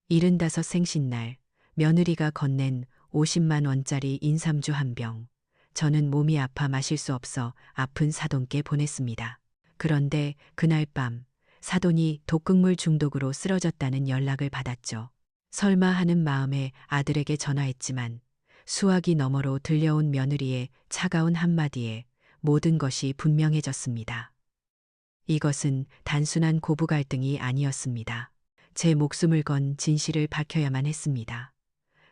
75 생신날 며느리가 건넨 50만 원짜리 인삼주 한 병. 저는 몸이 아파 마실 수 없어 아픈 사돈께 보냈습니다. 그런데 그날 밤 사돈이 독극물 중독으로 쓰러졌다는 연락을 받았죠. 설마 하는 마음에 아들에게 전화했지만 수화기 너머로 들려온 며느리의 차가운 한마디에 모든 것이 분명해졌습니다. 이것은 단순한 고부 갈등이 아니었습니다. 제 목숨을 건 진실을 밝혀야만 했습니다.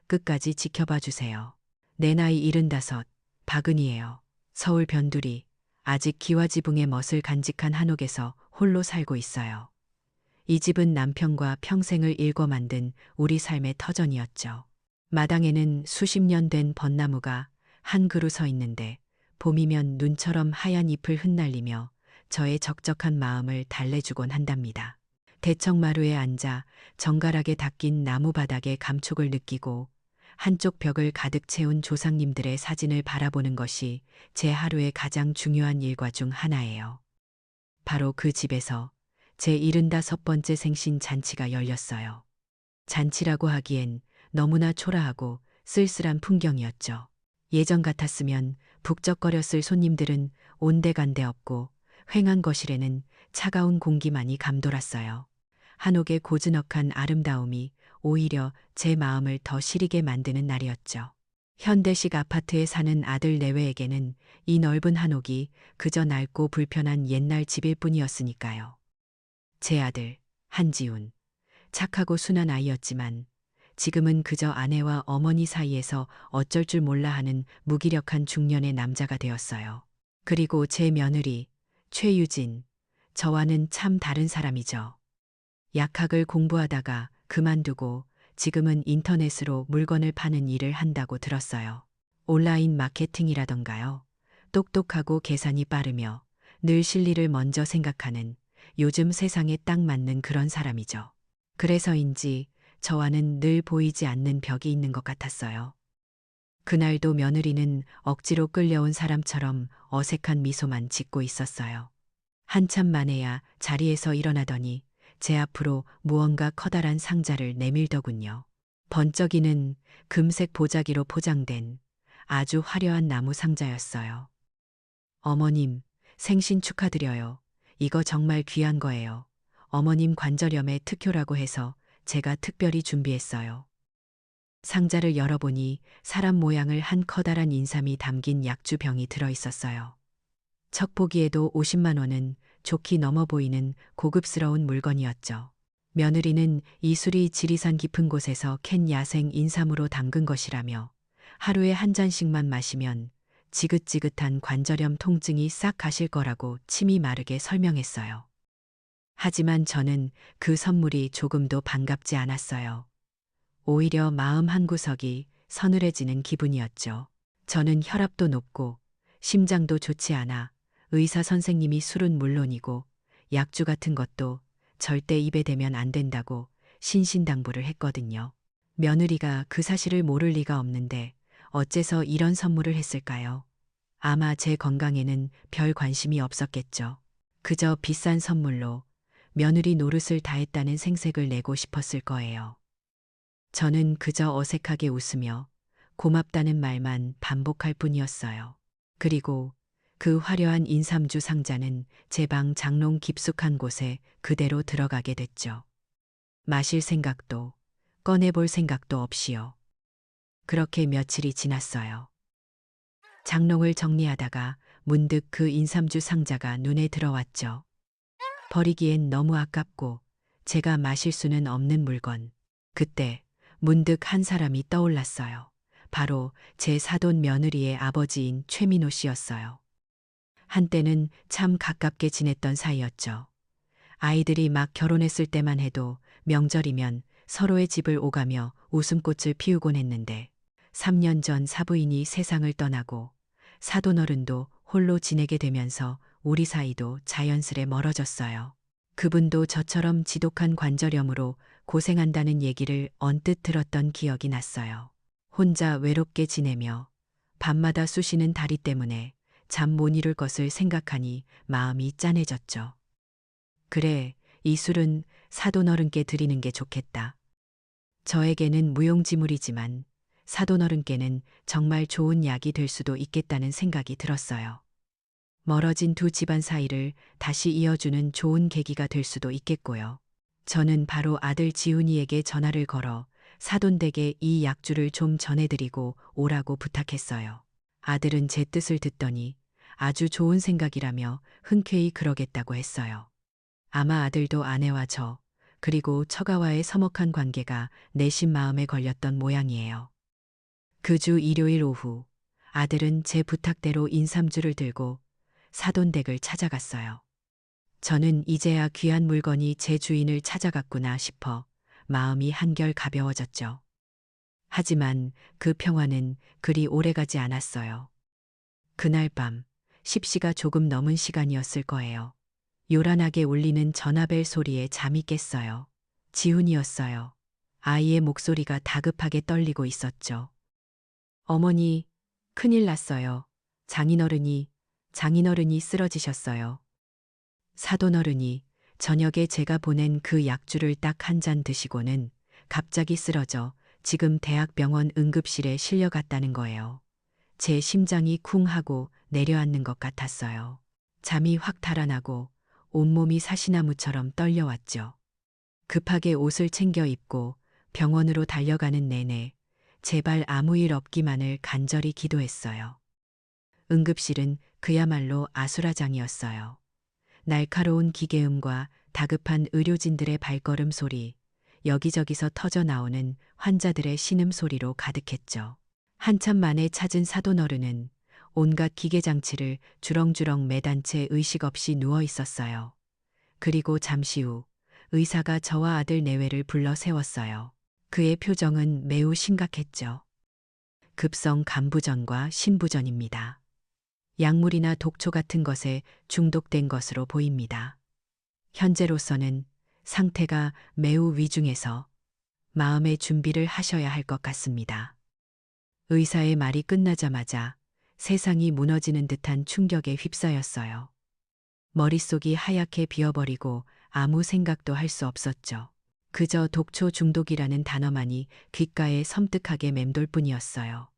끝까지 지켜봐 주세요. 내 나이 75, 박은희예요. 서울 변두리, 아직 기와지붕의 멋을 간직한 한옥에서 홀로 살고 있어요. 이 집은 남편과 평생을 일궈 만든 우리 삶의 터전이었죠. 마당에는 수십 년 된 벚나무가 한 그루 서 있는데 봄이면 눈처럼 하얀 잎을 흩날리며 저의 적적한 마음을 달래주곤 한답니다. 대청마루에 앉아 정갈하게 닦인 나무 바닥의 감촉을 느끼고 한쪽 벽을 가득 채운 조상님들의 사진을 바라보는 것이 제 하루의 가장 중요한 일과 중 하나예요. 바로 그 집에서 제 75번째 생신 잔치가 열렸어요. 잔치라고 하기엔 너무나 초라하고 쓸쓸한 풍경이었죠. 예전 같았으면 북적거렸을 손님들은 온데간데 없고 휑한 거실에는 차가운 공기만이 감돌았어요. 한옥의 고즈넉한 아름다움이 오히려 제 마음을 더 시리게 만드는 날이었죠. 현대식 아파트에 사는 아들 내외에게는 이 넓은 한옥이 그저 낡고 불편한 옛날 집일 뿐이었으니까요. 제 아들, 한지훈. 착하고 순한 아이였지만 지금은 그저 아내와 어머니 사이에서 어쩔 줄 몰라 하는 무기력한 중년의 남자가 되었어요. 그리고 제 며느리, 최유진. 저와는 참 다른 사람이죠. 약학을 공부하다가 그만두고 지금은 인터넷으로 물건을 파는 일을 한다고 들었어요. 온라인 마케팅이라던가요. 똑똑하고 계산이 빠르며 늘 실리를 먼저 생각하는 요즘 세상에 딱 맞는 그런 사람이죠. 그래서인지 저와는 늘 보이지 않는 벽이 있는 것 같았어요. 그날도 며느리는 억지로 끌려온 사람처럼 어색한 미소만 짓고 있었어요. 한참 만에야 자리에서 일어나더니 제 앞으로 무언가 커다란 상자를 내밀더군요. 번쩍이는 금색 보자기로 포장된 아주 화려한 나무 상자였어요. 어머님, 생신 축하드려요. 이거 정말 귀한 거예요. 어머님 관절염의 특효라고 해서 제가 특별히 준비했어요. 상자를 열어보니 사람 모양을 한 커다란 인삼이 담긴 약주병이 들어있었어요. 척 보기에도 50만 원은 좋게 넘어 보이는 고급스러운 물건이었죠. 며느리는 이 술이 지리산 깊은 곳에서 캔 야생 인삼으로 담근 것이라며 하루에 한 잔씩만 마시면 지긋지긋한 관절염 통증이 싹 가실 거라고 침이 마르게 설명했어요. 하지만 저는 그 선물이 조금도 반갑지 않았어요. 오히려 마음 한구석이 서늘해지는 기분이었죠. 저는 혈압도 높고 심장도 좋지 않아 의사 선생님이 술은 물론이고 약주 같은 것도 절대 입에 대면 안 된다고 신신당부를 했거든요. 며느리가 그 사실을 모를 리가 없는데 어째서 이런 선물을 했을까요? 아마 제 건강에는 별 관심이 없었겠죠. 그저 비싼 선물로 며느리 노릇을 다했다는 생색을 내고 싶었을 거예요. 저는 그저 어색하게 웃으며 고맙다는 말만 반복할 뿐이었어요. 그리고 그 화려한 인삼주 상자는 제 방 장롱 깊숙한 곳에 그대로 들어가게 됐죠. 마실 생각도 꺼내볼 생각도 없이요. 그렇게 며칠이 지났어요. 장롱을 정리하다가 문득 그 인삼주 상자가 눈에 들어왔죠. 버리기엔 너무 아깝고 제가 마실 수는 없는 물건. 그때 문득 한 사람이 떠올랐어요. 바로 제 사돈 며느리의 아버지인 최민호 씨였어요. 한때는 참 가깝게 지냈던 사이였죠. 아이들이 막 결혼했을 때만 해도 명절이면 서로의 집을 오가며 웃음꽃을 피우곤 했는데 3년 전 사부인이 세상을 떠나고 사돈어른도 홀로 지내게 되면서 우리 사이도 자연스레 멀어졌어요. 그분도 저처럼 지독한 관절염으로 고생한다는 얘기를 언뜻 들었던 기억이 났어요. 혼자 외롭게 지내며 밤마다 쑤시는 다리 때문에 잠 못 이룰 것을 생각하니 마음이 짠해졌죠. 그래, 이 술은 사돈어른께 드리는 게 좋겠다. 저에게는 무용지물이지만 사돈어른께는 정말 좋은 약이 될 수도 있겠다는 생각이 들었어요. 멀어진 두 집안 사이를 다시 이어주는 좋은 계기가 될 수도 있겠고요. 저는 바로 아들 지훈이에게 전화를 걸어 사돈댁에 이 약주를 좀 전해드리고 오라고 부탁했어요. 아들은 제 뜻을 듣더니 아주 좋은 생각이라며 흔쾌히 그러겠다고 했어요. 아마 아들도 아내와 저, 그리고 처가와의 서먹한 관계가 내심 마음에 걸렸던 모양이에요. 그 주 일요일 오후, 아들은 제 부탁대로 인삼주를 들고 사돈댁을 찾아갔어요. 저는 이제야 귀한 물건이 제 주인을 찾아갔구나 싶어 마음이 한결 가벼워졌죠. 하지만 그 평화는 그리 오래가지 않았어요. 그날 밤, 10시가 조금 넘은 시간이었을 거예요. 요란하게 울리는 전화벨 소리에 잠이 깼어요. 지훈이었어요. 아이의 목소리가 다급하게 떨리고 있었죠. 어머니, 큰일 났어요. 장인어른이 쓰러지셨어요. 사돈어른이 저녁에 제가 보낸 그 약주를 딱 한 잔 드시고는 갑자기 쓰러져 지금 대학병원 응급실에 실려갔다는 거예요. 제 심장이 쿵 하고 내려앉는 것 같았어요. 잠이 확 달아나고 온몸이 사시나무처럼 떨려왔죠. 급하게 옷을 챙겨 입고 병원으로 달려가는 내내 제발 아무 일 없기만을 간절히 기도했어요. 응급실은 그야말로 아수라장이었어요. 날카로운 기계음과 다급한 의료진들의 발걸음 소리, 여기저기서 터져 나오는 환자들의 신음소리로 가득했죠. 한참 만에 찾은 사돈어른은 온갖 기계장치를 주렁주렁 매단 채 의식 없이 누워 있었어요. 그리고 잠시 후 의사가 저와 아들 내외를 불러 세웠어요. 그의 표정은 매우 심각했죠. 급성 간부전과 신부전입니다. 약물이나 독초 같은 것에 중독된 것으로 보입니다. 현재로서는 상태가 매우 위중해서 마음의 준비를 하셔야 할 것 같습니다. 의사의 말이 끝나자마자 세상이 무너지는 듯한 충격에 휩싸였어요. 머릿속이 하얗게 비어버리고 아무 생각도 할 수 없었죠. 그저 독초 중독이라는 단어만이 귓가에 섬뜩하게 맴돌 뿐이었어요.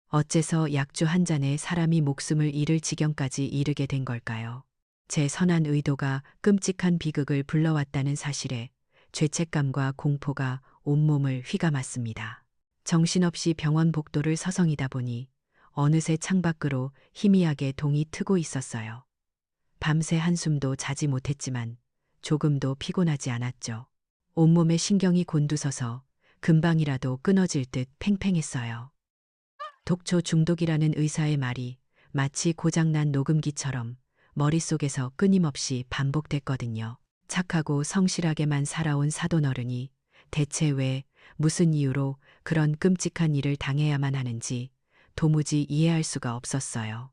어째서 약주 한 잔에 사람이 목숨을 잃을 지경까지 이르게 된 걸까요? 제 선한 의도가 끔찍한 비극을 불러왔다는 사실에 죄책감과 공포가 온몸을 휘감았습니다. 정신없이 병원 복도를 서성이다 보니 어느새 창밖으로 희미하게 동이 트고 있었어요. 밤새 한숨도 자지 못했지만 조금도 피곤하지 않았죠. 온몸에 신경이 곤두서서 금방이라도 끊어질 듯 팽팽했어요. 독초 중독이라는 의사의 말이 마치 고장난 녹음기처럼 머릿속에서 끊임없이 반복됐거든요. 착하고 성실하게만 살아온 사돈어른이 대체 왜 무슨 이유로 그런 끔찍한 일을 당해야만 하는지 도무지 이해할 수가 없었어요.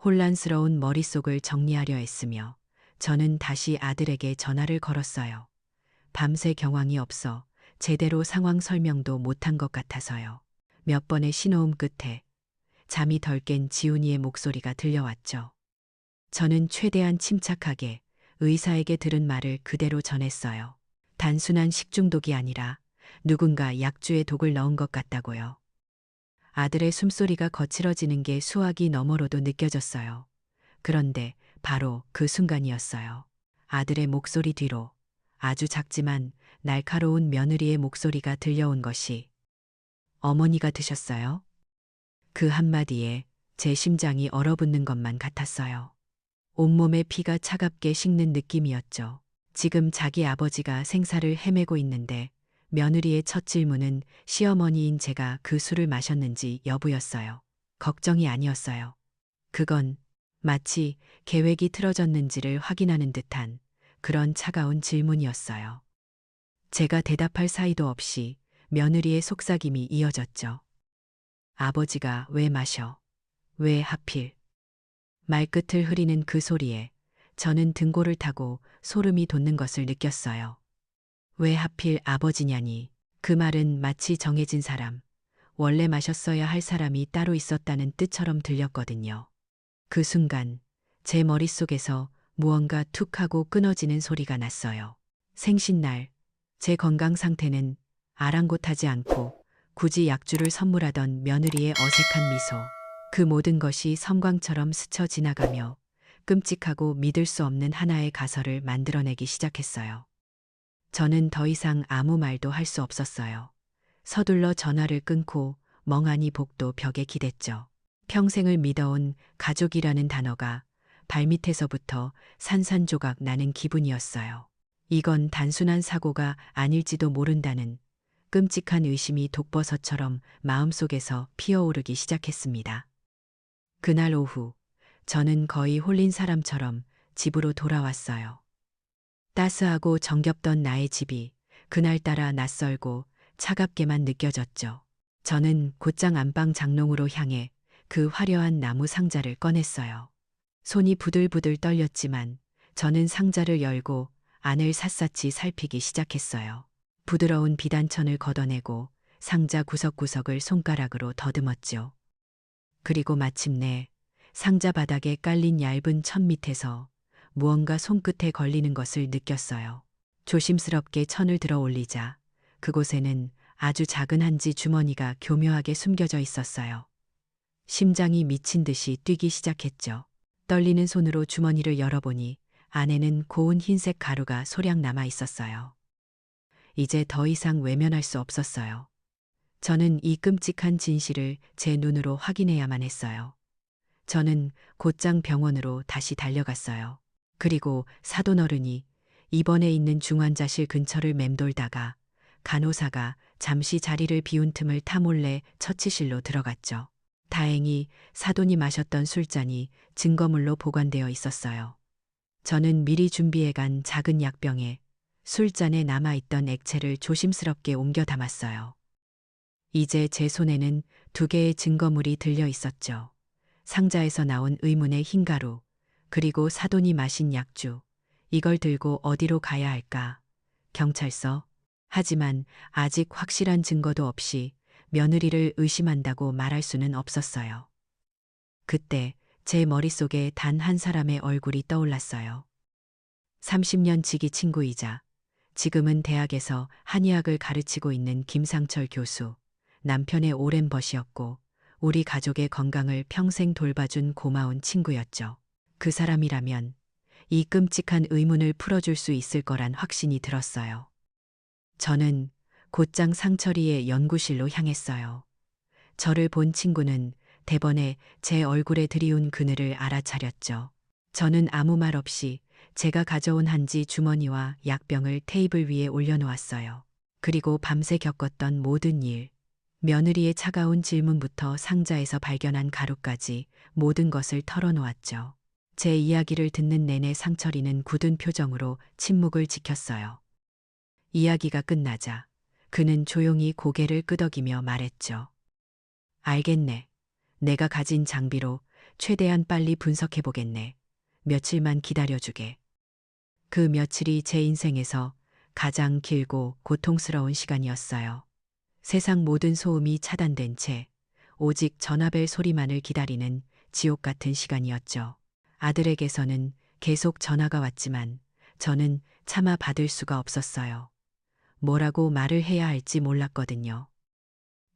혼란스러운 머릿속을 정리하려 했으며 저는 다시 아들에게 전화를 걸었어요. 밤새 경황이 없어 제대로 상황 설명도 못한 것 같아서요. 몇 번의 신호음 끝에 잠이 덜 깬 지훈이의 목소리가 들려왔죠. 저는 최대한 침착하게 의사에게 들은 말을 그대로 전했어요. 단순한 식중독이 아니라 누군가 약주에 독을 넣은 것 같다고요. 아들의 숨소리가 거칠어지는 게 수화기 너머로도 느껴졌어요. 그런데 바로 그 순간이었어요. 아들의 목소리 뒤로 아주 작지만 날카로운 며느리의 목소리가 들려온 것이 어머니가 드셨어요? 그 한마디에 제 심장이 얼어붙는 것만 같았어요. 온몸에 피가 차갑게 식는 느낌이었죠. 지금 자기 아버지가 생사를 헤매고 있는데 며느리의 첫 질문은 시어머니인 제가 그 술을 마셨는지 여부였어요. 걱정이 아니었어요. 그건 마치 계획이 틀어졌는지를 확인하는 듯한 그런 차가운 질문이었어요. 제가 대답할 사이도 없이 며느리의 속삭임이 이어졌죠. 아버지가 왜 마셔? 왜 하필? 말끝을 흐리는 그 소리에 저는 등골을 타고 소름이 돋는 것을 느꼈어요. 왜 하필 아버지냐니. 그 말은 마치 정해진 사람, 원래 마셨어야 할 사람이 따로 있었다는 뜻처럼 들렸거든요. 그 순간 제 머릿속에서 무언가 툭 하고 끊어지는 소리가 났어요. 생신날 제 건강 상태는 아랑곳하지 않고 굳이 약주를 선물하던 며느리의 어색한 미소. 그 모든 것이 섬광처럼 스쳐 지나가며 끔찍하고 믿을 수 없는 하나의 가설을 만들어내기 시작했어요. 저는 더 이상 아무 말도 할 수 없었어요. 서둘러 전화를 끊고 멍하니 복도 벽에 기댔죠. 평생을 믿어온 가족이라는 단어가 발밑에서부터 산산조각 나는 기분이었어요. 이건 단순한 사고가 아닐지도 모른다는 끔찍한 의심이 독버섯처럼 마음속에서 피어오르기 시작했습니다. 그날 오후, 저는 거의 홀린 사람처럼 집으로 돌아왔어요. 따스하고 정겹던 나의 집이 그날따라 낯설고 차갑게만 느껴졌죠. 저는 곧장 안방 장롱으로 향해 그 화려한 나무 상자를 꺼냈어요. 손이 부들부들 떨렸지만 저는 상자를 열고 안을 샅샅이 살피기 시작했어요. 부드러운 비단천을 걷어내고 상자 구석구석을 손가락으로 더듬었죠. 그리고 마침내 상자 바닥에 깔린 얇은 천 밑에서 무언가 손끝에 걸리는 것을 느꼈어요. 조심스럽게 천을 들어 올리자 그곳에는 아주 작은 한지 주머니가 교묘하게 숨겨져 있었어요. 심장이 미친 듯이 뛰기 시작했죠. 떨리는 손으로 주머니를 열어보니 안에는 고운 흰색 가루가 소량 남아 있었어요. 이제 더 이상 외면할 수 없었어요. 저는 이 끔찍한 진실을 제 눈으로 확인해야만 했어요. 저는 곧장 병원으로 다시 달려갔어요. 그리고 사돈어른이 입원해 있는 중환자실 근처를 맴돌다가 간호사가 잠시 자리를 비운 틈을 타 몰래 처치실로 들어갔죠. 다행히 사돈이 마셨던 술잔이 증거물로 보관되어 있었어요. 저는 미리 준비해간 작은 약병에 술잔에 남아있던 액체를 조심스럽게 옮겨 담았어요. 이제 제 손에는 2개의 증거물이 들려 있었죠. 상자에서 나온 의문의 흰가루, 그리고 사돈이 마신 약주. 이걸 들고 어디로 가야 할까? 경찰서? 하지만 아직 확실한 증거도 없이 며느리를 의심한다고 말할 수는 없었어요. 그때 제 머릿속에 단 한 사람의 얼굴이 떠올랐어요. 30년 지기 친구이자 지금은 대학에서 한의학을 가르치고 있는 김상철 교수. 남편의 오랜 벗이었고 우리 가족의 건강을 평생 돌봐준 고마운 친구였죠. 그 사람이라면 이 끔찍한 의문을 풀어줄 수 있을 거란 확신이 들었어요. 저는 곧장 상철이의 연구실로 향했어요. 저를 본 친구는 대번에 제 얼굴에 들이운 그늘을 알아차렸죠. 저는 아무 말 없이 제가 가져온 한지 주머니와 약병을 테이블 위에 올려놓았어요. 그리고 밤새 겪었던 모든 일, 며느리의 차가운 질문부터 상자에서 발견한 가루까지 모든 것을 털어놓았죠. 제 이야기를 듣는 내내 상철이는 굳은 표정으로 침묵을 지켰어요. 이야기가 끝나자 그는 조용히 고개를 끄덕이며 말했죠. 알겠네. 내가 가진 장비로 최대한 빨리 분석해보겠네. 며칠만 기다려주게. 그 며칠이 제 인생에서 가장 길고 고통스러운 시간이었어요. 세상 모든 소음이 차단된 채 오직 전화벨 소리만을 기다리는 지옥 같은 시간이었죠. 아들에게서는 계속 전화가 왔지만 저는 참아 받을 수가 없었어요. 뭐라고 말을 해야 할지 몰랐거든요.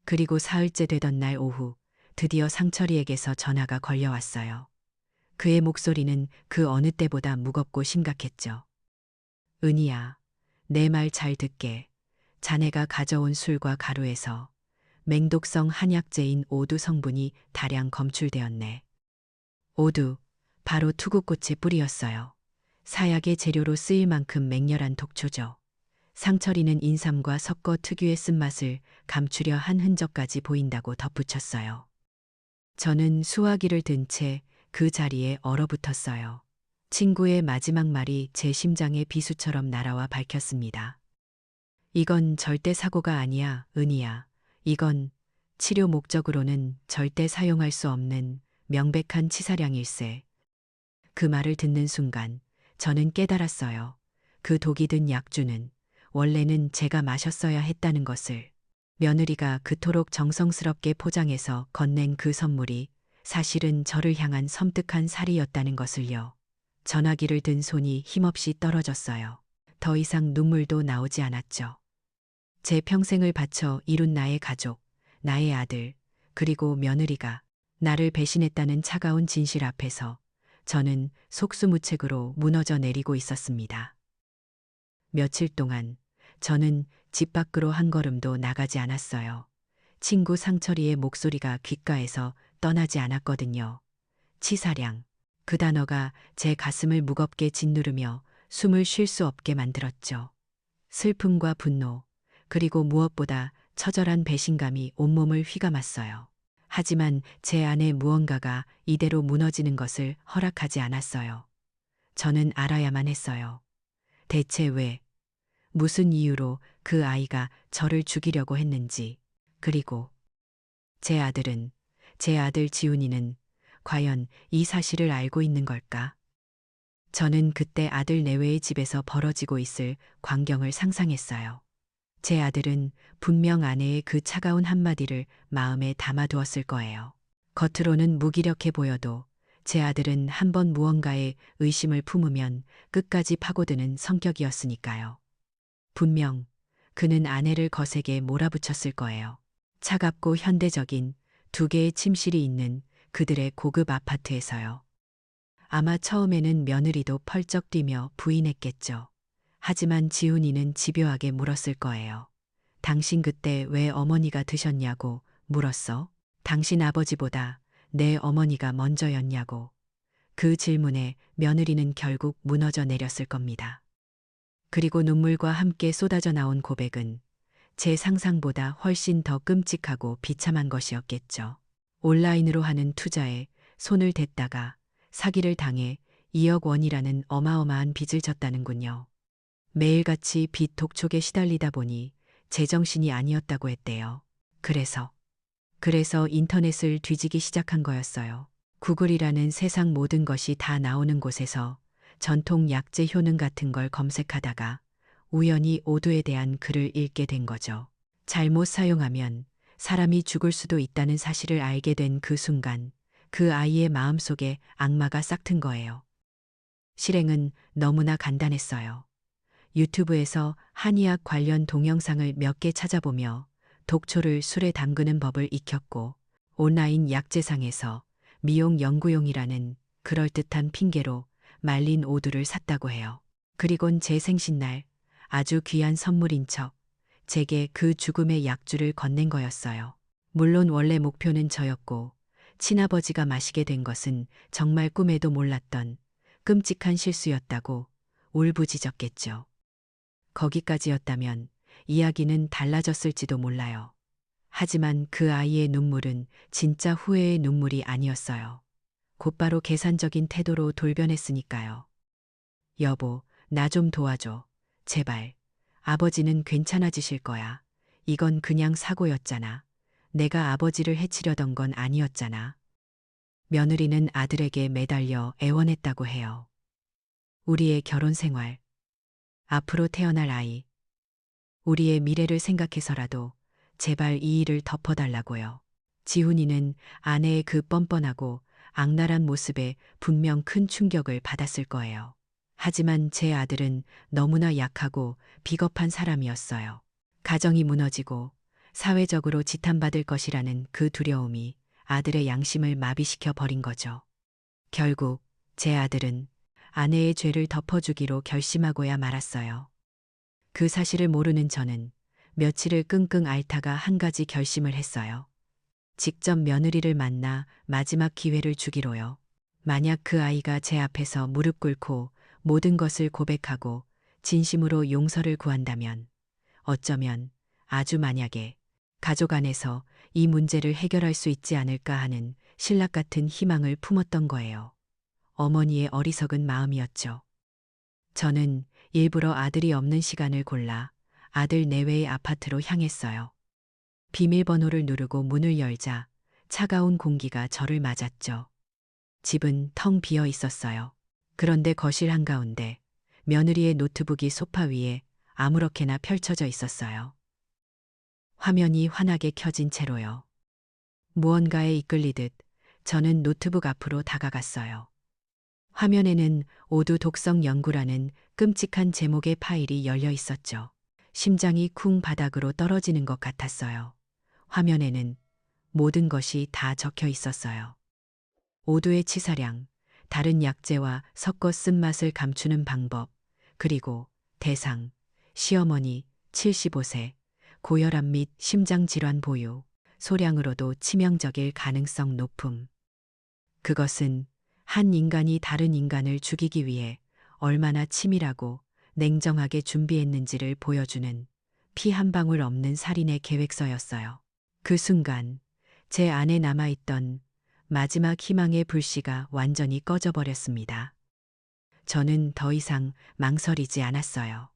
그리고 사흘째 되던 날 오후 드디어 상철이에게서 전화가 걸려왔어요. 그의 목소리는 그 어느 때보다 무겁고 심각했죠. 은희야, 내 말 잘 듣게. 자네가 가져온 술과 가루에서 맹독성 한약재인 오두 성분이 다량 검출되었네. 오두, 바로 투구꽃의 뿌리였어요. 사약의 재료로 쓰일 만큼 맹렬한 독초죠. 상철이는 인삼과 섞어 특유의 쓴맛을 감추려 한 흔적까지 보인다고 덧붙였어요. 저는 수화기를 든 채 그 자리에 얼어붙었어요. 친구의 마지막 말이 제 심장의 비수처럼 날아와 밝혔습니다. 이건 절대 사고가 아니야, 은희야. 이건 치료 목적으로는 절대 사용할 수 없는 명백한 치사량일세. 그 말을 듣는 순간 저는 깨달았어요. 그 독이 든 약주는 원래는 제가 마셨어야 했다는 것을. 며느리가 그토록 정성스럽게 포장해서 건넨 그 선물이 사실은 저를 향한 섬뜩한 살이었다는 것을요. 전화기를 든 손이 힘없이 떨어졌어요. 더 이상 눈물도 나오지 않았죠. 제 평생을 바쳐 이룬 나의 가족, 나의 아들, 그리고 며느리가 나를 배신했다는 차가운 진실 앞에서 저는 속수무책으로 무너져 내리고 있었습니다. 며칠 동안 저는 집 밖으로 한 걸음도 나가지 않았어요. 친구 상철이의 목소리가 귓가에서 떠나지 않았거든요. 치사량. 그 단어가 제 가슴을 무겁게 짓누르며 숨을 쉴 수 없게 만들었죠. 슬픔과 분노, 그리고 무엇보다 처절한 배신감이 온몸을 휘감았어요. 하지만 제 안에 무언가가 이대로 무너지는 것을 허락하지 않았어요. 저는 알아야만 했어요. 대체 왜, 무슨 이유로 그 아이가 저를 죽이려고 했는지, 그리고 제 아들은, 제 아들 지훈이는 과연 이 사실을 알고 있는 걸까? 저는 그때 아들 내외의 집에서 벌어지고 있을 광경을 상상했어요. 제 아들은 분명 아내의 그 차가운 한마디를 마음에 담아두었을 거예요. 겉으로는 무기력해 보여도 제 아들은 한번 무언가에 의심을 품으면 끝까지 파고드는 성격이었으니까요. 분명 그는 아내를 거세게 몰아붙였을 거예요. 차갑고 현대적인 두 개의 침실이 있는 그들의 고급 아파트에서요. 아마 처음에는 며느리도 펄쩍 뛰며 부인했겠죠. 하지만 지훈이는 집요하게 물었을 거예요. 당신 그때 왜 어머니가 드셨냐고 물었어? 당신 아버지보다 내 어머니가 먼저였냐고. 그 질문에 며느리는 결국 무너져 내렸을 겁니다. 그리고 눈물과 함께 쏟아져 나온 고백은 제 상상보다 훨씬 더 끔찍하고 비참한 것이었겠죠. 온라인으로 하는 투자에 손을 댔다가 사기를 당해 2억 원이라는 어마어마한 빚을 졌다는군요. 매일같이 빚 독촉에 시달리다 보니 제정신이 아니었다고 했대요. 그래서 인터넷을 뒤지기 시작한 거였어요. 구글이라는 세상 모든 것이 다 나오는 곳에서 전통 약재 효능 같은 걸 검색하다가 우연히 오두에 대한 글을 읽게 된 거죠. 잘못 사용하면 사람이 죽을 수도 있다는 사실을 알게 된 그 순간 그 아이의 마음속에 악마가 싹튼 거예요. 실행은 너무나 간단했어요. 유튜브에서 한의학 관련 동영상을 몇 개 찾아보며 독초를 술에 담그는 법을 익혔고 온라인 약재상에서 미용 연구용이라는 그럴듯한 핑계로 말린 오두를 샀다고 해요. 그리곤 제 생신날 아주 귀한 선물인 척 제게 그 죽음의 약주를 건넨 거였어요. 물론 원래 목표는 저였고 친아버지가 마시게 된 것은 정말 꿈에도 몰랐던 끔찍한 실수였다고 울부짖었겠죠. 거기까지였다면 이야기는 달라졌을지도 몰라요. 하지만 그 아이의 눈물은 진짜 후회의 눈물이 아니었어요. 곧바로 계산적인 태도로 돌변했으니까요. 여보, 나 좀 도와줘. 제발. 아버지는 괜찮아지실 거야. 이건 그냥 사고였잖아. 내가 아버지를 해치려던 건 아니었잖아. 며느리는 아들에게 매달려 애원했다고 해요. 우리의 결혼 생활, 앞으로 태어날 아이, 우리의 미래를 생각해서라도 제발 이 일을 덮어달라고요. 지훈이는 아내의 그 뻔뻔하고 악랄한 모습에 분명 큰 충격을 받았을 거예요. 하지만 제 아들은 너무나 약하고 비겁한 사람이었어요. 가정이 무너지고 사회적으로 지탄받을 것이라는 그 두려움이 아들의 양심을 마비시켜 버린 거죠. 결국 제 아들은 아내의 죄를 덮어주기로 결심하고야 말았어요. 그 사실을 모르는 저는 며칠을 끙끙 앓다가 한 가지 결심을 했어요. 직접 며느리를 만나 마지막 기회를 주기로요. 만약 그 아이가 제 앞에서 무릎 꿇고 모든 것을 고백하고 진심으로 용서를 구한다면 어쩌면 아주 만약에 가족 안에서 이 문제를 해결할 수 있지 않을까 하는 신락 같은 희망을 품었던 거예요. 어머니의 어리석은 마음이었죠. 저는 일부러 아들이 없는 시간을 골라 아들 내외의 아파트로 향했어요. 비밀번호를 누르고 문을 열자 차가운 공기가 저를 맞았죠. 집은 텅 비어 있었어요. 그런데 거실 한가운데 며느리의 노트북이 소파 위에 아무렇게나 펼쳐져 있었어요. 화면이 환하게 켜진 채로요. 무언가에 이끌리듯 저는 노트북 앞으로 다가갔어요. 화면에는 오두 독성 연구라는 끔찍한 제목의 파일이 열려 있었죠. 심장이 쿵 바닥으로 떨어지는 것 같았어요. 화면에는 모든 것이 다 적혀 있었어요. 오두의 치사량, 다른 약재와 섞어 쓴맛을 감추는 방법, 그리고 대상, 시어머니 75세, 고혈압 및 심장질환 보유, 소량으로도 치명적일 가능성 높음. 그것은 한 인간이 다른 인간을 죽이기 위해 얼마나 치밀하고 냉정하게 준비했는지를 보여주는 피 한 방울 없는 살인의 계획서였어요. 그 순간 제 안에 남아있던 마지막 희망의 불씨가 완전히 꺼져버렸습니다. 저는 더 이상 망설이지 않았어요.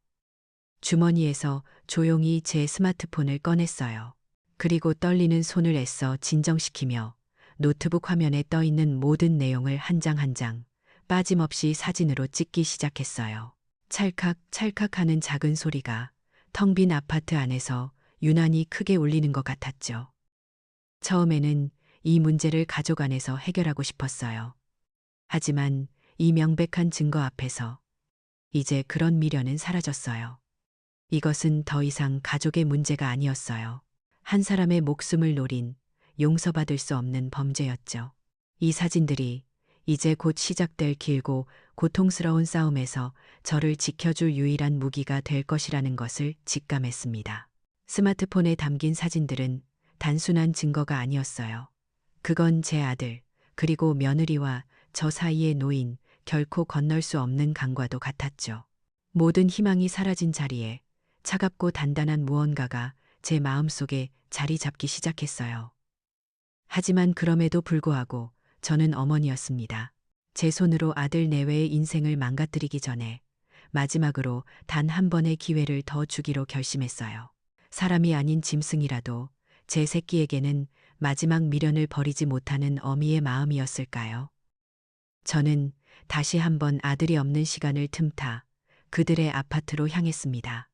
주머니에서 조용히 제 스마트폰을 꺼냈어요. 그리고 떨리는 손을 애써 진정시키며 노트북 화면에 떠 있는 모든 내용을 한 장 한 장 빠짐없이 사진으로 찍기 시작했어요. 찰칵 찰칵 하는 작은 소리가 텅 빈 아파트 안에서 유난히 크게 울리는 것 같았죠. 처음에는 이 문제를 가족 안에서 해결하고 싶었어요. 하지만 이 명백한 증거 앞에서 이제 그런 미련은 사라졌어요. 이것은 더 이상 가족의 문제가 아니었어요. 한 사람의 목숨을 노린 용서받을 수 없는 범죄였죠. 이 사진들이 이제 곧 시작될 길고 고통스러운 싸움에서 저를 지켜줄 유일한 무기가 될 것이라는 것을 직감했습니다. 스마트폰에 담긴 사진들은 단순한 증거가 아니었어요. 그건 제 아들, 그리고 며느리와 저 사이에 놓인 결코 건널 수 없는 강과도 같았죠. 모든 희망이 사라진 자리에 차갑고 단단한 무언가가 제 마음속에 자리 잡기 시작했어요. 하지만 그럼에도 불구하고 저는 어머니였습니다. 제 손으로 아들 내외의 인생을 망가뜨리기 전에 마지막으로 단 한 번의 기회를 더 주기로 결심했어요. 사람이 아닌 짐승이라도 제 새끼에게는 마지막 미련을 버리지 못하는 어미의 마음이었을까요? 저는 다시 한번 아들이 없는 시간을 틈타 그들의 아파트로 향했습니다.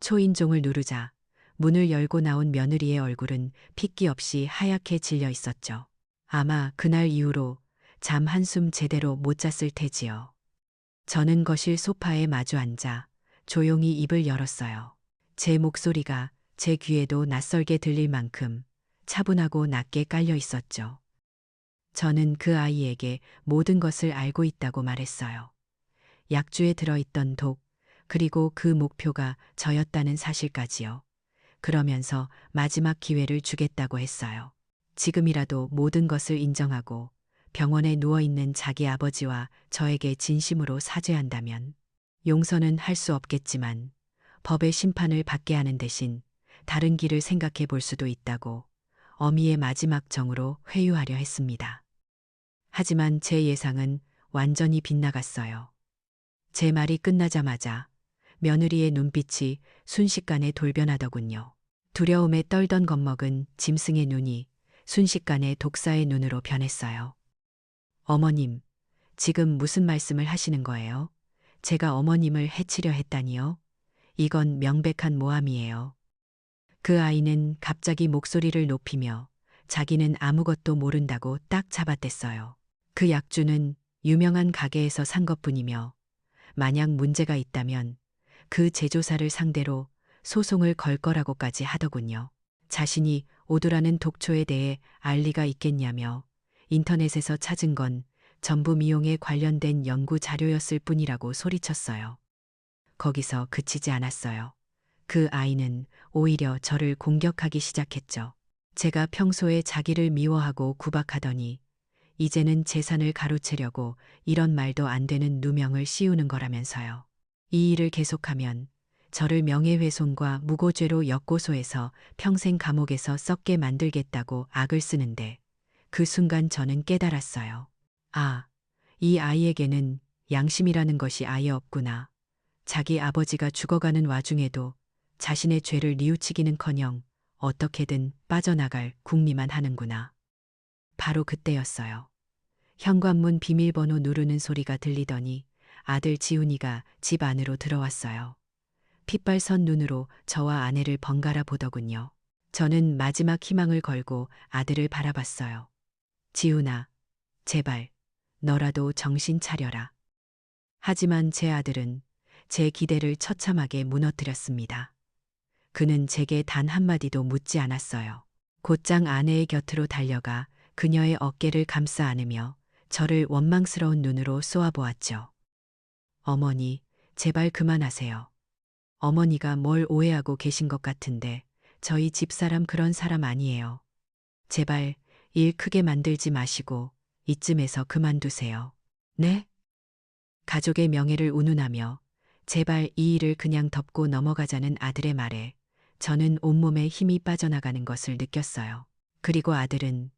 초인종을 누르자 문을 열고 나온 며느리의 얼굴은 핏기 없이 하얗게 질려 있었죠. 아마 그날 이후로 잠 한숨 제대로 못 잤을 테지요. 저는 거실 소파에 마주 앉아 조용히 입을 열었어요. 제 목소리가 제 귀에도 낯설게 들릴 만큼 차분하고 낮게 깔려 있었죠. 저는 그 아이에게 모든 것을 알고 있다고 말했어요. 약주에 들어있던 독, 그리고 그 목표가 저였다는 사실까지요. 그러면서 마지막 기회를 주겠다고 했어요. 지금이라도 모든 것을 인정하고 병원에 누워있는 자기 아버지와 저에게 진심으로 사죄한다면 용서는 할 수 없겠지만 법의 심판을 받게 하는 대신 다른 길을 생각해 볼 수도 있다고 어미의 마지막 정으로 회유하려 했습니다. 하지만 제 예상은 완전히 빗나갔어요. 제 말이 끝나자마자 며느리의 눈빛이 순식간에 돌변하더군요. 두려움에 떨던 겁먹은 짐승의 눈이 순식간에 독사의 눈으로 변했어요. 어머님, 지금 무슨 말씀을 하시는 거예요? 제가 어머님을 해치려 했다니요? 이건 명백한 모함이에요. 그 아이는 갑자기 목소리를 높이며 자기는 아무것도 모른다고 딱 잡아댔어요. 그 약주는 유명한 가게에서 산 것뿐이며 만약 문제가 있다면 그 제조사를 상대로 소송을 걸 거라고까지 하더군요. 자신이 오두라는 독초에 대해 알 리가 있겠냐며 인터넷에서 찾은 건 전부 미용에 관련된 연구 자료였을 뿐이라고 소리쳤어요. 거기서 그치지 않았어요. 그 아이는 오히려 저를 공격하기 시작했죠. 제가 평소에 자기를 미워하고 구박하더니 이제는 재산을 가로채려고 이런 말도 안 되는 누명을 씌우는 거라면서요. 이 일을 계속하면 저를 명예훼손과 무고죄로 역고소해서 평생 감옥에서 썩게 만들겠다고 악을 쓰는데 그 순간 저는 깨달았어요. 아, 이 아이에게는 양심이라는 것이 아예 없구나. 자기 아버지가 죽어가는 와중에도 자신의 죄를 뉘우치기는커녕 어떻게든 빠져나갈 궁리만 하는구나. 바로 그때였어요. 현관문 비밀번호 누르는 소리가 들리더니 아들 지훈이가 집 안으로 들어왔어요. 핏발선 눈으로 저와 아내를 번갈아 보더군요. 저는 마지막 희망을 걸고 아들을 바라봤어요. 지훈아, 제발 너라도 정신 차려라. 하지만 제 아들은 제 기대를 처참하게 무너뜨렸습니다. 그는 제게 단 한마디도 묻지 않았어요. 곧장 아내의 곁으로 달려가 그녀의 어깨를 감싸 안으며 저를 원망스러운 눈으로 쏘아보았죠. 어머니, 제발 그만하세요. 어머니가 뭘 오해하고 계신 것 같은데 저희 집사람 그런 사람 아니에요. 제발 일 크게 만들지 마시고 이쯤에서 그만두세요. 네? 가족의 명예를 운운하며 제발 이 일을 그냥 덮고 넘어가자는 아들의 말에 저는 온몸에 힘이 빠져나가는 것을 느꼈어요. 그리고 아들은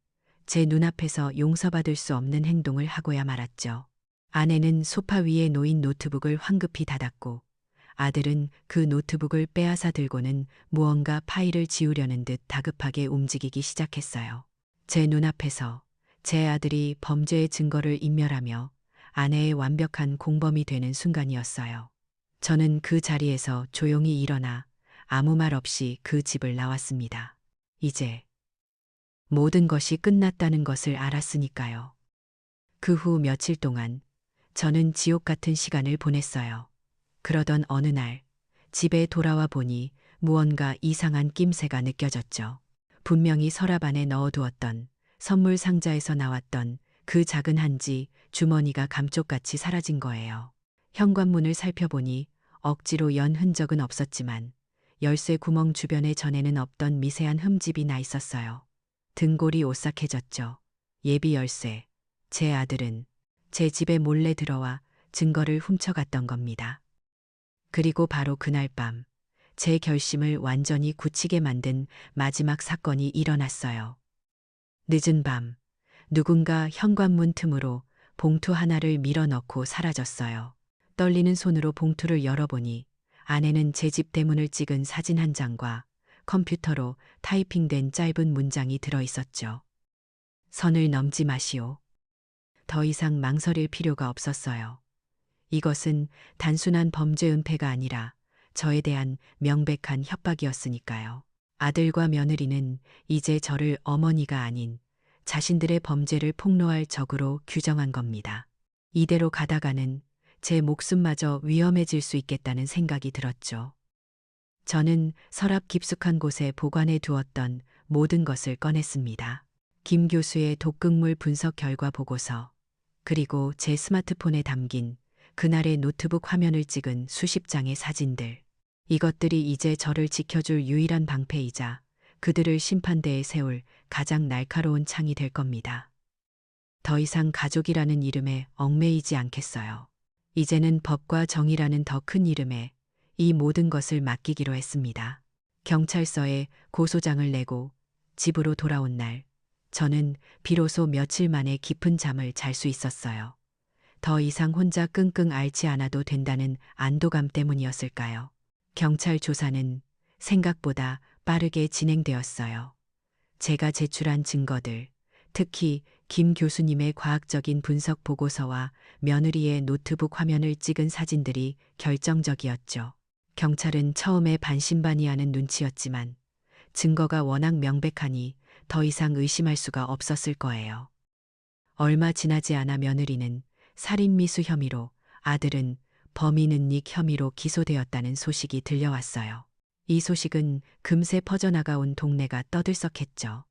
제 눈앞에서 용서받을 수 없는 행동을 하고야 말았죠. 아내는 소파 위에 놓인 노트북을 황급히 닫았고 아들은 그 노트북을 빼앗아 들고는 무언가 파일을 지우려는 듯 다급하게 움직이기 시작했어요. 제 눈앞에서 제 아들이 범죄의 증거를 인멸하며 아내의 완벽한 공범이 되는 순간이었어요. 저는 그 자리에서 조용히 일어나 아무 말 없이 그 집을 나왔습니다. 이제 모든 것이 끝났다는 것을 알았으니까요. 그 후 며칠 동안 저는 지옥 같은 시간을 보냈어요. 그러던 어느 날 집에 돌아와 보니 무언가 이상한 낌새가 느껴졌죠. 분명히 서랍 안에 넣어두었던 선물 상자에서 나왔던 그 작은 한지 주머니가 감쪽같이 사라진 거예요. 현관문을 살펴보니 억지로 연 흔적은 없었지만 열쇠 구멍 주변에 전에는 없던 미세한 흠집이 나 있었어요. 등골이 오싹해졌죠. 예비 열쇠. 제 아들은 제 집에 몰래 들어와 증거를 훔쳐갔던 겁니다. 그리고 바로 그날 밤, 제 결심을 완전히 굳히게 만든 마지막 사건이 일어났어요. 늦은 밤, 누군가 현관문 틈으로 봉투 하나를 밀어넣고 사라졌어요. 떨리는 손으로 봉투를 열어보니 안에는 제 집 대문을 찍은 사진 한 장과 컴퓨터로 타이핑된 짧은 문장이 들어 있었죠. 선을 넘지 마시오. 더 이상 망설일 필요가 없었어요. 이것은 단순한 범죄 은폐가 아니라 저에 대한 명백한 협박이었으니까요. 아들과 며느리는 이제 저를 어머니가 아닌 자신들의 범죄를 폭로할 적으로 규정한 겁니다. 이대로 가다가는 제 목숨마저 위험해질 수 있겠다는 생각이 들었죠. 저는 서랍 깊숙한 곳에 보관해 두었던 모든 것을 꺼냈습니다. 김 교수의 독극물 분석 결과 보고서, 그리고 제 스마트폰에 담긴 그날의 노트북 화면을 찍은 수십 장의 사진들. 이것들이 이제 저를 지켜줄 유일한 방패이자 그들을 심판대에 세울 가장 날카로운 창이 될 겁니다. 더 이상 가족이라는 이름에 얽매이지 않겠어요. 이제는 법과 정의라는 더 큰 이름에 이 모든 것을 맡기기로 했습니다. 경찰서에 고소장을 내고 집으로 돌아온 날, 저는 비로소 며칠 만에 깊은 잠을 잘 수 있었어요. 더 이상 혼자 끙끙 앓지 않아도 된다는 안도감 때문이었을까요? 경찰 조사는 생각보다 빠르게 진행되었어요. 제가 제출한 증거들, 특히 김 교수님의 과학적인 분석 보고서와 며느리의 노트북 화면을 찍은 사진들이 결정적이었죠. 경찰은 처음에 반신반의하는 눈치였지만 증거가 워낙 명백하니 더 이상 의심할 수가 없었을 거예요. 얼마 지나지 않아 며느리는 살인미수 혐의로, 아들은 범인은닉 혐의로 기소되었다는 소식이 들려왔어요. 이 소식은 금세 퍼져나가 온 동네가 떠들썩했죠.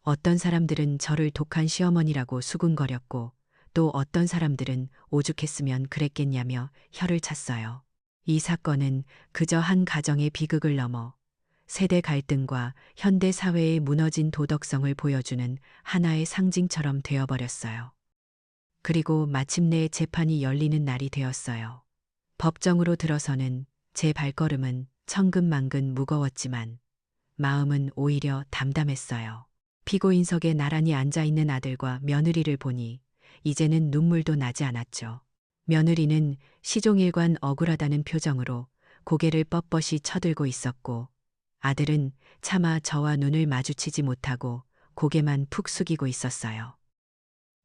어떤 사람들은 저를 독한 시어머니라고 수군거렸고 또 어떤 사람들은 오죽했으면 그랬겠냐며 혀를 찼어요. 이 사건은 그저 한 가정의 비극을 넘어 세대 갈등과 현대 사회의 무너진 도덕성을 보여주는 하나의 상징처럼 되어버렸어요. 그리고 마침내 재판이 열리는 날이 되었어요. 법정으로 들어서는 제 발걸음은 천근만근 무거웠지만 마음은 오히려 담담했어요. 피고인석에 나란히 앉아있는 아들과 며느리를 보니 이제는 눈물도 나지 않았죠. 며느리는 시종일관 억울하다는 표정으로 고개를 뻣뻣이 쳐들고 있었고 아들은 차마 저와 눈을 마주치지 못하고 고개만 푹 숙이고 있었어요.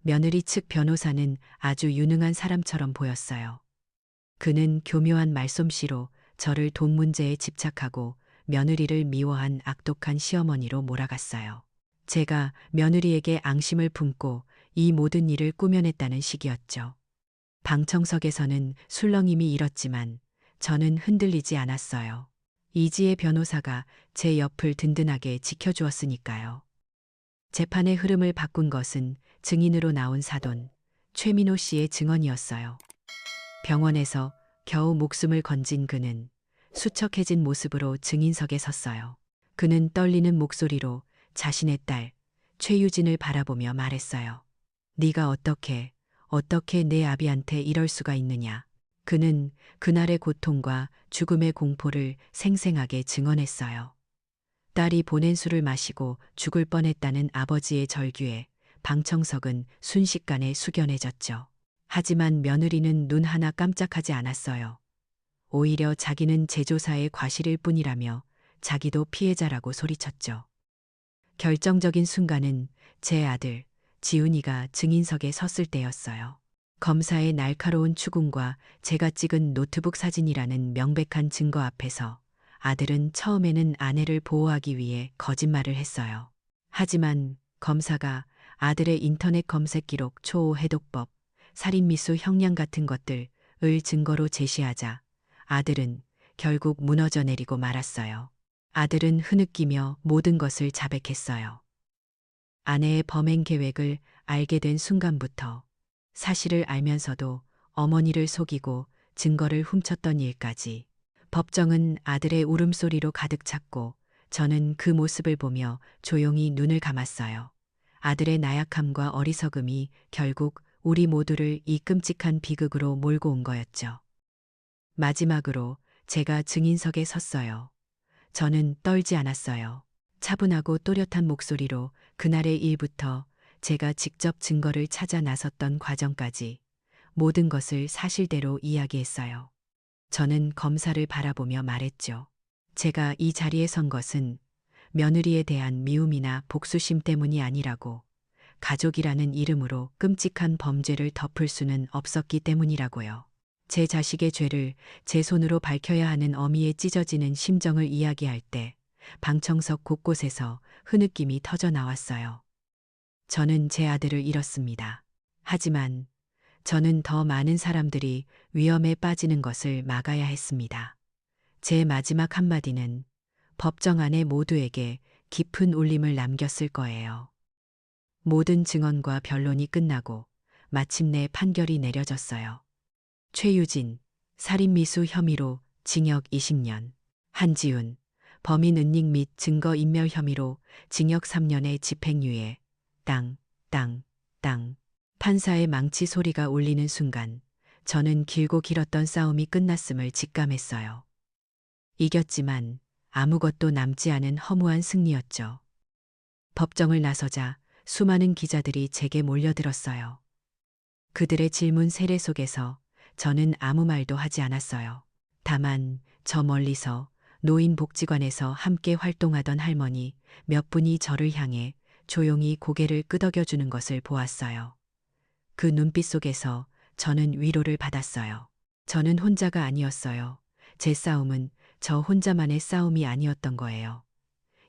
며느리 측 변호사는 아주 유능한 사람처럼 보였어요. 그는 교묘한 말솜씨로 저를 돈 문제에 집착하고 며느리를 미워한 악독한 시어머니로 몰아갔어요. 제가 며느리에게 앙심을 품고 이 모든 일을 꾸며냈다는 시기였죠. 방청석에서는 술렁임이 일었지만 저는 흔들리지 않았어요. 이지혜 변호사가 제 옆을 든든하게 지켜주었으니까요. 재판의 흐름을 바꾼 것은 증인으로 나온 사돈 최민호 씨의 증언이었어요. 병원에서 겨우 목숨을 건진 그는 수척해진 모습으로 증인석에 섰어요. 그는 떨리는 목소리로 자신의 딸 최유진을 바라보며 말했어요. 네가 어떻게 내 아비한테 이럴 수가 있느냐. 그는 그날의 고통과 죽음의 공포를 생생하게 증언했어요. 딸이 보낸 술을 마시고 죽을 뻔했다는 아버지의 절규에 방청석은 순식간에 숙연해졌죠. 하지만 며느리는 눈 하나 깜짝하지 않았어요. 오히려 자기는 제조사의 과실일 뿐이라며 자기도 피해자라고 소리쳤죠. 결정적인 순간은 제 아들 지훈이가 증인석에 섰을 때였어요. 검사의 날카로운 추궁과 제가 찍은 노트북 사진이라는 명백한 증거 앞에서 아들은 처음에는 아내를 보호하기 위해 거짓말을 했어요. 하지만 검사가 아들의 인터넷 검색 기록, 초호 해독법, 살인미수 형량 같은 것들을 증거로 제시하자 아들은 결국 무너져 내리고 말았어요. 아들은 흐느끼며 모든 것을 자백했어요. 아내의 범행 계획을 알게 된 순간부터 사실을 알면서도 어머니를 속이고 증거를 훔쳤던 일까지 법정은 아들의 울음소리로 가득 찼고 저는 그 모습을 보며 조용히 눈을 감았어요. 아들의 나약함과 어리석음이 결국 우리 모두를 이 끔찍한 비극으로 몰고 온 거였죠. 마지막으로 제가 증인석에 섰어요. 저는 떨지 않았어요. 차분하고 또렷한 목소리로 그날의 일부터 제가 직접 증거를 찾아 나섰던 과정까지 모든 것을 사실대로 이야기했어요. 저는 검사를 바라보며 말했죠. 제가 이 자리에 선 것은 며느리에 대한 미움이나 복수심 때문이 아니라고, 가족이라는 이름으로 끔찍한 범죄를 덮을 수는 없었기 때문이라고요. 제 자식의 죄를 제 손으로 밝혀야 하는 어미의 찢어지는 심정을 이야기할 때 방청석 곳곳에서 흐느낌이 터져 나왔어요. 저는 제 아들을 잃었습니다. 하지만 저는 더 많은 사람들이 위험에 빠지는 것을 막아야 했습니다. 제 마지막 한마디는 법정 안에 모두에게 깊은 울림을 남겼을 거예요. 모든 증언과 변론이 끝나고 마침내 판결이 내려졌어요. 최유진, 살인미수 혐의로 징역 20년, 한지훈, 범인 은닉 및 증거인멸 혐의로 징역 3년의 집행유예, 땅. 판사의 망치 소리가 울리는 순간 저는 길고 길었던 싸움이 끝났음을 직감했어요. 이겼지만 아무것도 남지 않은 허무한 승리였죠. 법정을 나서자 수많은 기자들이 제게 몰려들었어요. 그들의 질문 세례 속에서 저는 아무 말도 하지 않았어요. 다만 저 멀리서 노인복지관에서 함께 활동하던 할머니 몇 분이 저를 향해 조용히 고개를 끄덕여주는 것을 보았어요. 그 눈빛 속에서 저는 위로를 받았어요. 저는 혼자가 아니었어요. 제 싸움은 저 혼자만의 싸움이 아니었던 거예요.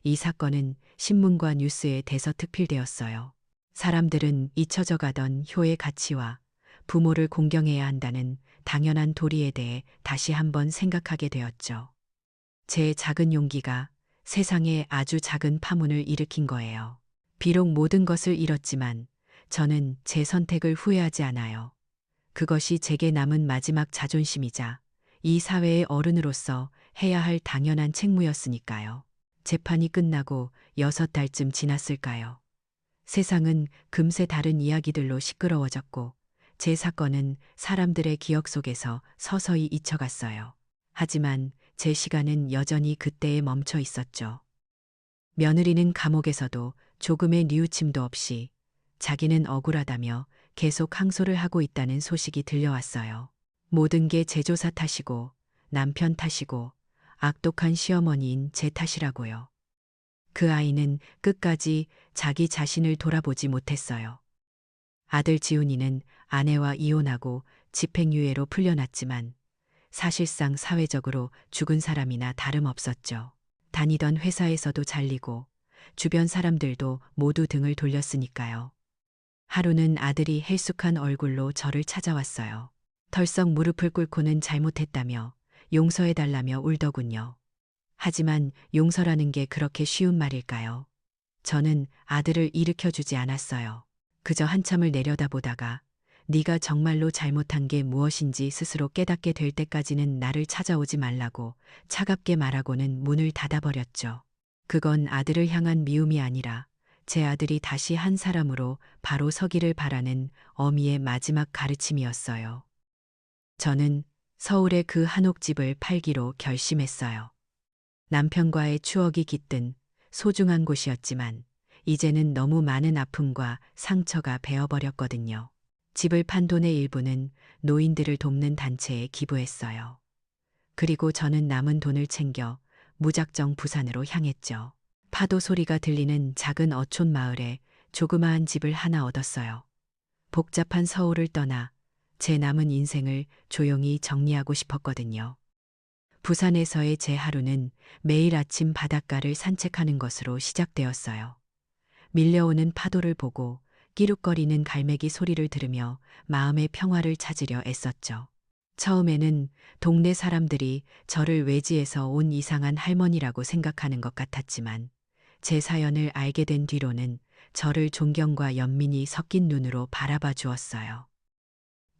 이 사건은 신문과 뉴스에 대서특필되었어요. 사람들은 잊혀져 가던 효의 가치와 부모를 공경해야 한다는 당연한 도리에 대해 다시 한번 생각하게 되었죠. 제 작은 용기가 세상에 아주 작은 파문을 일으킨 거예요. 비록 모든 것을 잃었지만 저는 제 선택을 후회하지 않아요. 그것이 제게 남은 마지막 자존심이자 이 사회의 어른으로서 해야 할 당연한 책무였으니까요. 재판이 끝나고 6달쯤 지났을까요? 세상은 금세 다른 이야기들로 시끄러워졌고 제 사건은 사람들의 기억 속에서 서서히 잊혀갔어요. 하지만 제 시간은 여전히 그때에 멈춰 있었죠. 며느리는 감옥에서도 조금의 뉘우침도 없이 자기는 억울하다며 계속 항소를 하고 있다는 소식이 들려왔어요. 모든 게 제조사 탓이고 남편 탓이고 악독한 시어머니인 제 탓이라고요. 그 아이는 끝까지 자기 자신을 돌아보지 못했어요. 아들 지훈이는 아내와 이혼하고 집행유예로 풀려났지만 사실상 사회적으로 죽은 사람이나 다름없었죠. 다니던 회사에서도 잘리고 주변 사람들도 모두 등을 돌렸으니까요. 하루는 아들이 헬쑥한 얼굴로 저를 찾아왔어요. 털썩 무릎을 꿇고는 잘못했다며 용서해달라며 울더군요. 하지만 용서라는 게 그렇게 쉬운 말일까요? 저는 아들을 일으켜주지 않았어요. 그저 한참을 내려다보다가 네가 정말로 잘못한 게 무엇인지 스스로 깨닫게 될 때까지는 나를 찾아오지 말라고 차갑게 말하고는 문을 닫아버렸죠. 그건 아들을 향한 미움이 아니라 제 아들이 다시 한 사람으로 바로 서기를 바라는 어미의 마지막 가르침이었어요. 저는 서울의 그 한옥집을 팔기로 결심했어요. 남편과의 추억이 깃든 소중한 곳이었지만 이제는 너무 많은 아픔과 상처가 베어버렸거든요. 집을 판 돈의 일부는 노인들을 돕는 단체에 기부했어요. 그리고 저는 남은 돈을 챙겨 무작정 부산으로 향했죠. 파도 소리가 들리는 작은 어촌 마을에 조그마한 집을 하나 얻었어요. 복잡한 서울을 떠나 제 남은 인생을 조용히 정리하고 싶었거든요. 부산에서의 제 하루는 매일 아침 바닷가를 산책하는 것으로 시작되었어요. 밀려오는 파도를 보고 끼룩거리는 갈매기 소리를 들으며 마음의 평화를 찾으려 애썼죠. 처음에는 동네 사람들이 저를 외지에서 온 이상한 할머니라고 생각하는 것 같았지만 제 사연을 알게 된 뒤로는 저를 존경과 연민이 섞인 눈으로 바라봐 주었어요.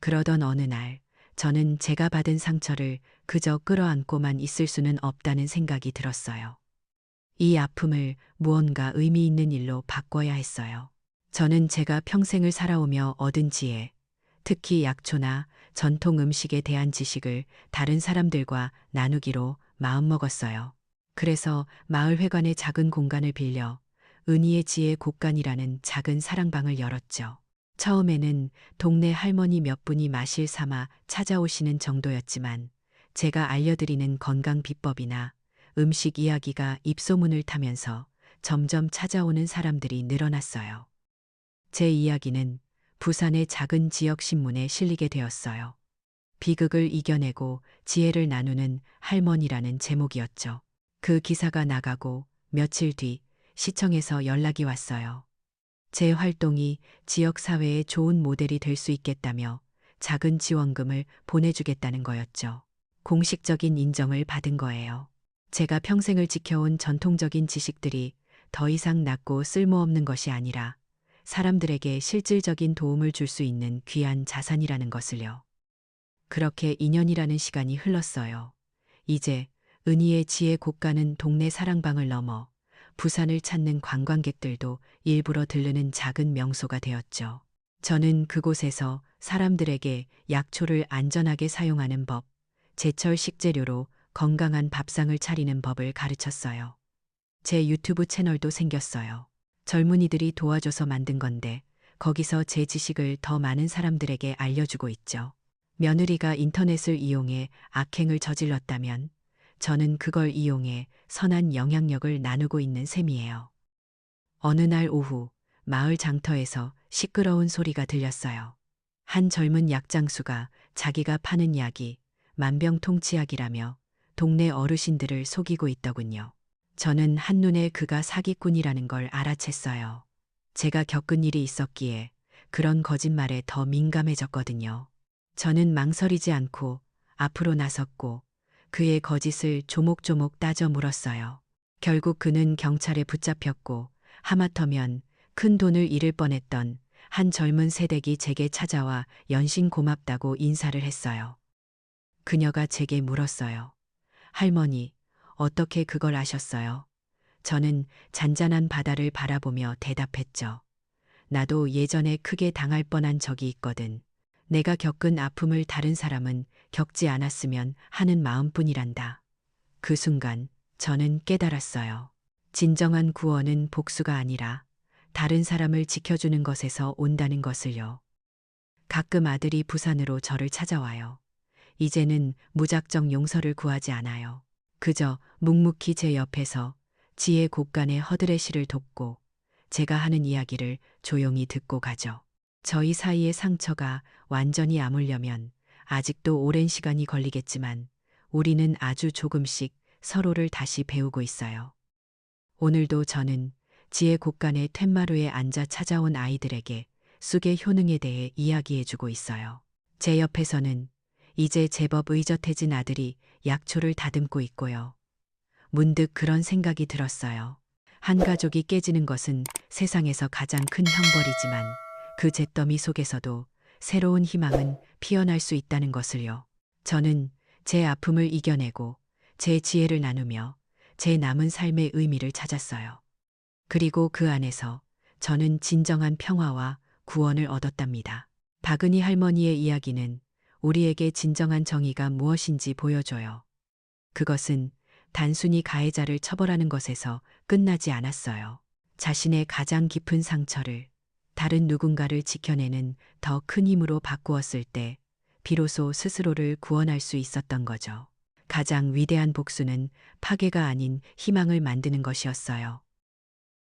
그러던 어느 날 저는 제가 받은 상처를 그저 끌어안고만 있을 수는 없다는 생각이 들었어요. 이 아픔을 무언가 의미 있는 일로 바꿔야 했어요. 저는 제가 평생을 살아오며 얻은 지혜, 특히 약초나 전통 음식에 대한 지식을 다른 사람들과 나누기로 마음먹었어요. 그래서 마을회관의 작은 공간을 빌려 은희의 지혜 곳간이라는 작은 사랑방을 열었죠. 처음에는 동네 할머니 몇 분이 마실 삼아 찾아오시는 정도였지만 제가 알려드리는 건강 비법이나 음식 이야기가 입소문을 타면서 점점 찾아오는 사람들이 늘어났어요. 제 이야기는 부산의 작은 지역 신문에 실리게 되었어요. 비극을 이겨내고 지혜를 나누는 할머니라는 제목이었죠. 그 기사가 나가고 며칠 뒤 시청에서 연락이 왔어요. 제 활동이 지역 사회에 좋은 모델이 될 수 있겠다며 작은 지원금을 보내주겠다는 거였죠. 공식적인 인정을 받은 거예요. 제가 평생을 지켜온 전통적인 지식들이 더 이상 낡고 쓸모없는 것이 아니라 사람들에게 실질적인 도움을 줄 수 있는 귀한 자산이라는 것을요. 그렇게 2년이라는 시간이 흘렀어요. 이제 은희의 지혜 곳간은 동네 사랑방을 넘어 부산을 찾는 관광객들도 일부러 들르는 작은 명소가 되었죠. 저는 그곳에서 사람들에게 약초를 안전하게 사용하는 법, 제철 식재료로 건강한 밥상을 차리는 법을 가르쳤어요. 제 유튜브 채널도 생겼어요. 젊은이들이 도와줘서 만든 건데 거기서 제 지식을 더 많은 사람들에게 알려주고 있죠. 며느리가 인터넷을 이용해 악행을 저질렀다면 저는 그걸 이용해 선한 영향력을 나누고 있는 셈이에요. 어느 날 오후 마을 장터에서 시끄러운 소리가 들렸어요. 한 젊은 약장수가 자기가 파는 약이 만병통치약이라며 동네 어르신들을 속이고 있더군요. 저는 한눈에 그가 사기꾼이라는 걸 알아챘어요. 제가 겪은 일이 있었기에 그런 거짓말에 더 민감해졌거든요. 저는 망설이지 않고 앞으로 나섰고 그의 거짓을 조목조목 따져 물었어요. 결국 그는 경찰에 붙잡혔고 하마터면 큰 돈을 잃을 뻔했던 한 젊은 새댁이 제게 찾아와 연신 고맙다고 인사를 했어요. 그녀가 제게 물었어요. 할머니, 어떻게 그걸 아셨어요? 저는 잔잔한 바다를 바라보며 대답했죠. 나도 예전에 크게 당할 뻔한 적이 있거든. 내가 겪은 아픔을 다른 사람은 겪지 않았으면 하는 마음뿐이란다. 그 순간 저는 깨달았어요. 진정한 구원은 복수가 아니라 다른 사람을 지켜주는 것에서 온다는 것을요. 가끔 아들이 부산으로 저를 찾아와요. 이제는 무작정 용서를 구하지 않아요. 그저 묵묵히 제 옆에서 지혜 곳간의 허드레시를 돕고 제가 하는 이야기를 조용히 듣고 가죠. 저희 사이의 상처가 완전히 아물려면 아직도 오랜 시간이 걸리겠지만 우리는 아주 조금씩 서로를 다시 배우고 있어요. 오늘도 저는 지혜 곳간의 텐마루에 앉아 찾아온 아이들에게 쑥의 효능에 대해 이야기해주고 있어요. 제 옆에서는 이제 제법 의젓해진 아들이 약초를 다듬고 있고요. 문득 그런 생각이 들었어요. 한 가족이 깨지는 것은 세상에서 가장 큰 형벌이지만 그 잿더미 속에서도 새로운 희망은 피어날 수 있다는 것을요. 저는 제 아픔을 이겨내고 제 지혜를 나누며 제 남은 삶의 의미를 찾았어요. 그리고 그 안에서 저는 진정한 평화와 구원을 얻었답니다. 박은희 할머니의 이야기는 우리에게 진정한 정의가 무엇인지 보여줘요. 그것은 단순히 가해자를 처벌하는 것에서 끝나지 않았어요. 자신의 가장 깊은 상처를 다른 누군가를 지켜내는 더 큰 힘으로 바꾸었을 때 비로소 스스로를 구원할 수 있었던 거죠. 가장 위대한 복수는 파괴가 아닌 희망을 만드는 것이었어요.